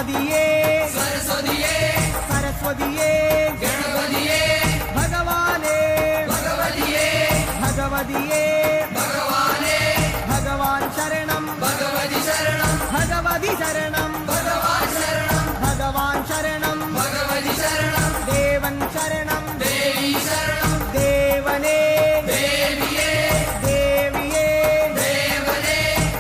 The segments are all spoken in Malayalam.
ഗണപതിയേ സരസ്വതിയേ സരസ്വതിയേ ഗണപതിയേ ഭഗവാനേ ഭഗവതിയേ ഭഗവതിയേ ഭഗവാനേ ഭഗവാൻ ശരണം ഭഗവതി ശരണം ഭഗവതി ശരണം ഭഗവാൻ ശരണം ഭഗവാൻ ശരണം ഭഗവതി ശരണം ദേവൻ ശരണം ദേവി ശരണം ദേവനേ ദേവിയേ ദേവിയേ ദേവനേ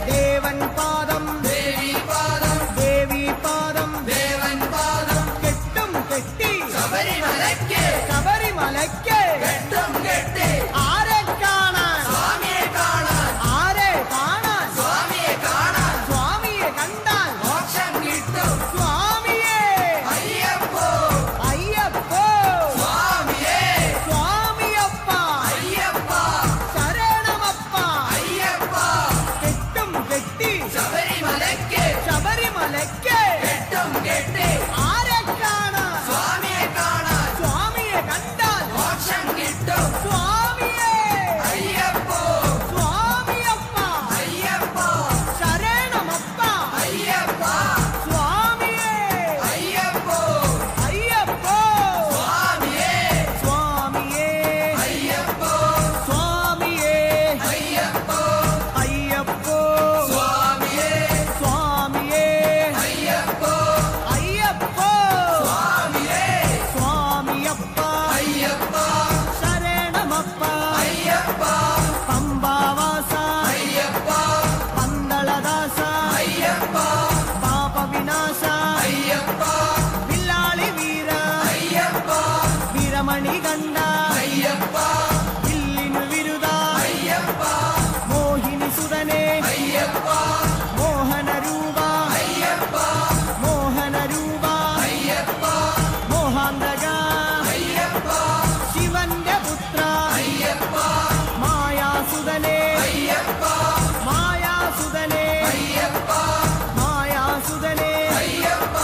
ദേവൻ പാദം ദേവി പാദം ദേവി പാദം ദേവൻ പാദം കെട്ടും കെട്ടി ശബരിമലയ്ക്ക് ശബരിമലയ്ക്ക് കെട്ടും കെട്ടി ആരെ കാണാൻ സ്വാമിയെ കാണാൻ ആരെ കാണാൻ സ്വാമിയെ കാണാൻ സ്വാമിയെ കണ്ടാൽ മോക്ഷം കിട്ടും സ്വാമിയേ അയ്യപ്പോ അയ്യപ്പോ സ്വാമിയേ സ്വാമിയപ്പ അയ്യപ്പ ശരണമപ്പ അയ്യപ്പ കെട്ടും കെട്ടി ശബരിമലയ്ക്ക് ശബരിമലയ്ക്ക് കെട്ടും കെട്ടി ആരെ കാണാൻ സ്വാമിയെ കാണാൻ സ്വാമിയെ കണ്ടാൽ മോക്ഷം കിട്ടും സ്വാമിയേ അയ്യപ്പോ സ്വാമിയപ്പ അയ്യപ്പ ശരണമപ്പ അയ്യപ്പ സ്വാമിയേ അയ്യപ്പോ അയ്യപ്പോ സ്വാമിയേ സ്വാമിയേ അയ്യപ്പോ സ്വാമിയേ അയ്യപ്പോ അയ്യപ്പോ സ്വാമിയേ സ്വാമിയേ അയ്യപ്പോ അയ്യപ്പോ സ്വാമിയേ സ്വാമിയപ്പ അയ്യപ്പ ശരണമപ്പ അയ്യപ്പ പമ്പാവാസ അയ്യപ്പ പന്തളദാസ അയ്യപ്പ പാപവിനാശ അയ്യപ്പ വില്ലാളി വീര അയ്യപ്പ വീരമണി കണ്ട അയ്യപ്പ വില്ലിനു വിരുദ അയ്യപ്പ മോഹിനി സുതനെ അയ്യപ്പ മോഹനരൂപ അയ്യപ്പ മോഹനരൂപ അയ്യപ്പ മോഹാന്തക അയ്യപ്പ ശിവന്റെ പുത്ര അയ്യപ്പ മായാസുതനെ അയ്യപ്പ മായാസുതനെ അയ്യപ്പ മായാസുതനെ അയ്യപ്പ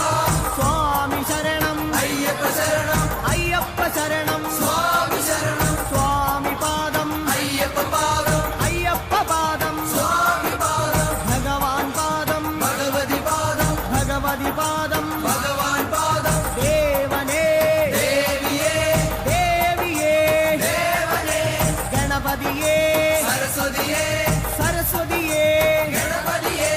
സ്വാമി ശരണം അയ്യപ്പ ശരണം അയ്യപ്പ ശരണം സ്വാമി ശരണം സ്വാമി പാദം അയ്യപ്പ പാദം അയ്യപ്പ പാദം സ്വാമി പാദം ഭഗവാൻ പാദം ഭഗവതി പാദം ഭഗവതി പാദം ഭഗവാൻ പാദം ദേവനേ ദേവിയേ ദേവിയേ ദേവനേ ഗണപതിയേ സരസ്വതിയേ സരസ്വതിയേ ഗണപതിയേ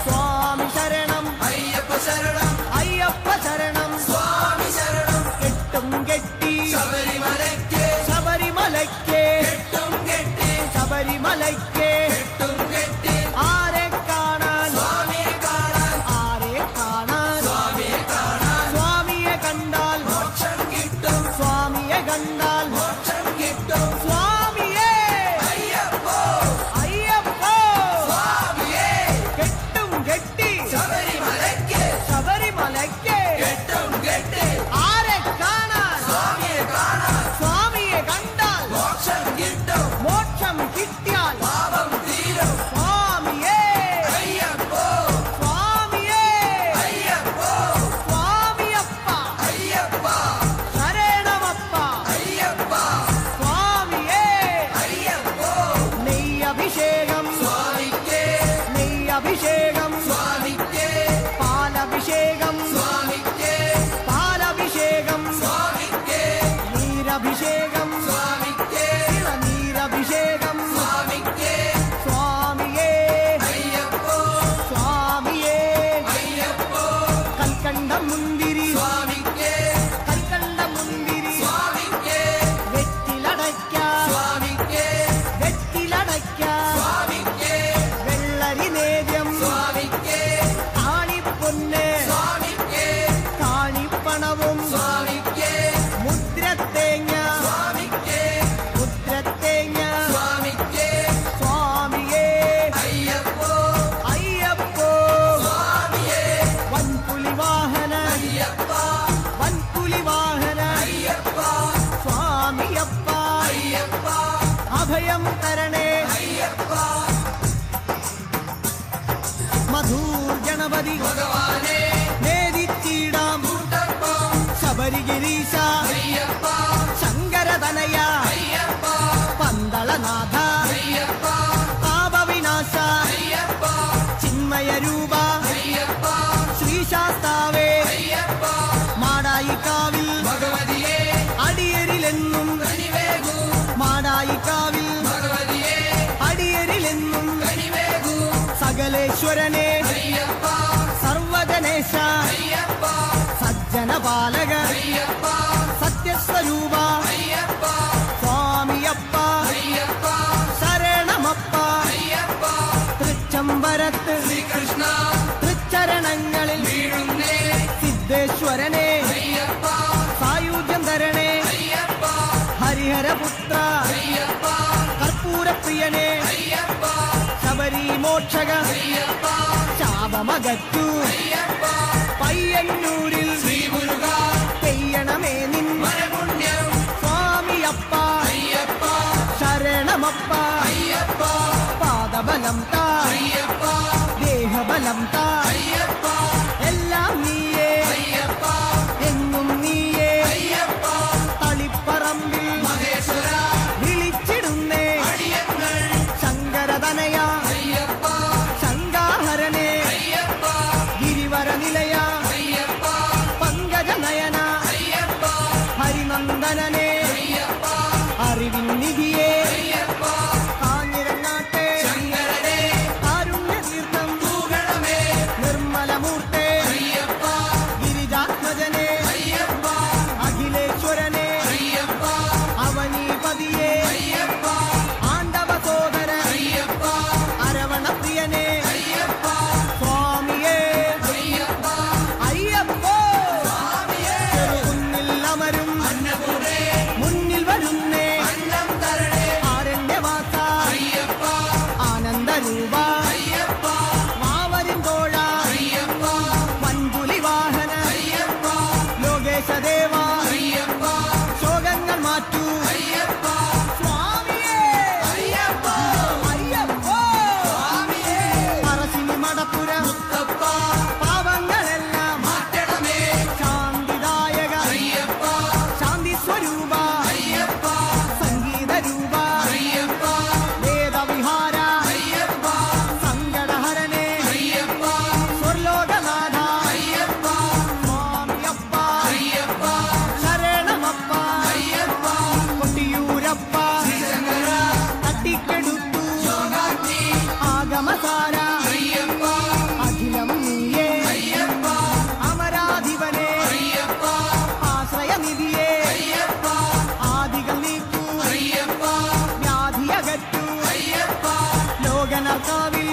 സ്വാമി ശരണം അയ്യപ്പ ശരണം അയ്യപ്പ ശരണം സ്വാമി ശരണം കെട്ടും കെട്ടി ശബരിമലയ്ക്ക് ശബരിമലയ്ക്ക് കെട്ടും കെട്ടി ശബരിമലയ്ക്ക് കെട്ടും കെട്ടി ആരെ കാണാൻ സ്വാമിയെ കാണാൻ ആരെ കാണാൻ സ്വാമിയെ കാണാൻ സ്വാമിയെ കണ്ടാൽ മോക്ഷം കിട്ടും സ്വാമിയെ കണ്ടാൽ മോക്ഷം കിട്ടും സ്വാമിയേ അയ്യപ്പോ അയ്യപ്പോ സ്വാമിയേ കെട്ടും കെട്ടി ശബരിമലയ്ക്ക് ശബരിമലയ്ക്ക് കെട്ടും കെട്ടി ആരെ കാണാൻ സ്വാമിയെ കാണാൻ സ്വാമിയെ കണ്ടാൽ മോക്ഷം കിട്ടും മോക്ഷം കിട്ടിയാൽ പാപം തീരും സ്വാമിയേ അയ്യപ്പോ സ്വാമിയേ അയ്യപ്പോ സ്വാമിയപ്പ അയ്യപ്പ ശരണമപ്പ അയ്യപ്പ സ്വാമിയേ അയ്യപ്പോ നെയ്യഭിഷേകം സ്വാമിക്ക് നെയ്യഭിഷേകം സ്വാമിക്ക് പാലഭിഷേകം സ്വാമിക്ക് പാലഭിഷേകം സ്വാമിക്ക് നീരഭിഷേകം സ്വാമിക്ക് നീരഭിഷേകം സ്വാമിക്ക് സ്വാമിയേ അയ്യപ്പോ സ്വാമിയേ അയ്യപ്പോ കൽക്കണ്ട മുന്തിരി സ്വാമിക്ക് കൽക്കണ്ട മുന്തിരി സ്വാമിക്ക് വെറ്റിലടയ്ക്ക സ്വാമിക്ക് വെറ്റിലടയ്ക്ക സ്വാമിക്ക് വെള്ളരി നേദ്യം സ്വാമിക്ക് കാണിപ്പൊന്ന് സ്വാമിക്ക് കാണിപ്പണവും സ്വാമിക്ക് മുദ്രത്തേങ്ങ സ്വാമിക്ക് മുദ്രത്തേങ്ങ സ്വാമിക്ക് സ്വാമിയേ അയ്യപ്പോ അയ്യപ്പോ സ്വാമിയേ വൻപുലി വാഹന അയ്യപ്പ വൻപുലി വാഹന അയ്യപ്പ സ്വാമിയപ്പ അയ്യപ്പ അഭയം തരണേ അയ്യപ്പ മധൂർ ഗണപതി ഭഗവാനേ നേദിച്ചിടാം കൂട്ടപ്പം ശബരിഗിരീശ അയ്യപ്പ ശങ്കരതനയ അയ്യപ്പ പന്തളനാഥ അയ്യപ്പ പാപവിനാശ അയ്യപ്പ ചിന്മയ രൂപ അയ്യപ്പ ശ്രീശാസ്താവേ സങ്കടങ്ങളിൽ വീഴുന്നേ സിദ്ധേശ്വരനെ അയ്യപ്പ സായുജ്യം തരണേ അയ്യപ്പ ഹരിഹരപുത്ര അയ്യപ്പ കർപ്പൂരപ്രിയനെ അയ്യപ്പ ശബരി മോക്ഷക അയ്യപ്പ ശാപമകറ്റു അയ്യപ്പ പയ്യന്നൂരിൽ ശ്രീ മുരുക പെയ്യണമേ നിൻ വരപുണ്യം സ്വാമിയപ്പ അയ്യപ്പ ശരണമപ്പ അയ്യപ്പ പാദബലം താ അയ്യപ്പ ദേഹബലം താ അയ്യപ്പ എല്ലാം നീയേ അയ്യപ്പ എങ്ങും നീയേ അയ്യപ്പ തളിപ്പറമ്പിൽ മഹേശ്വര വിളിച്ചിടുന്നേ അടിയങ്ങൾ ശങ്കരതനയ അയ്യപ്പ ശങ്കാഹരനെ അയ്യപ്പ ഗിരിവര നിലയ അയ്യപ്പ പങ്കജനയന അയ്യപ്പ ഹരിനന്ദനനെ അയ്യപ്പ അറിവിൻ നിധിയെ അയ്യപ്പ കാഞ്ഞിരങ്ങാട്ടെ ശങ്കരനെ കാരുണ്യതീർത്ഥം തൂകണമേ നിർമ്മലമൂർത്തെ അയ്യപ്പ ഗിരിജാത്മജനെ അയ്യപ്പ അഖിലേശ്വരനെ അയ്യപ്പ അവനീപതിയെ അയ്യപ്പ ആണ്ടവ സോദര അയ്യപ്പ അരവണപ്രിയനെ അയ്യപ്പ സ്വാമിയേ അയ്യപ്പ അയ്യപ്പോ സ്വാമിയേ ചെറുകുന്നിൽ അമരും അന്നപൂർണേ മുന്നിൽ വരുന്നേ അന്നം തരണേ ആരണ്യവാസ അയ്യപ്പ ആനന്ദരൂപ അയ്യപ്പ മാവരിൻ തോഴ അയ്യപ്പ മഞ്ജുലി വാഹന അയ്യപ്പ ലോകേശദേവ അയ്യപ്പ ശോകങ്ങൾ മാറ്റൂ അയ്യപ്പ സ്വാമിയേ അയ്യപ്പ അയ്യപ്പോ സ്വാമിയേ പറശ്ശിനി മടപ്പുര മുത്തപ്പ പാവങ്ങളെല്ലാം മാറ്റണമേ ശാന്തിദായക അയ്യപ്പ ശാന്തി സ്വരൂപ അയ്യപ്പ സംഗീത രൂപ അയ്യപ്പ വേദവിഹാര അയ്യപ്പ സങ്കടഹരനെ അയ്യപ്പ സ്വർലോകനാഥ അയ്യപ്പ സ്വാമിയപ്പ അയ്യപ്പ ശരണമപ്പ അയ്യപ്പ കൊട്ടിയൂരപ്പ ശങ്കര തട്ടിക്കെടുത്തു യോഗാഗ്നി ആഗമസാര അയ്യപ്പ അഖിലം നീയേ അയ്യപ്പ അമരാധിപനെ അയ്യപ്പ ആശ്രയനിധിയെ അയ്യപ്പ ആദികൾ നീക്കൂ അയ്യപ്പ വ്യാധിയകറ്റൂ അയ്യപ്പ ലോകനർക്കാവിൽ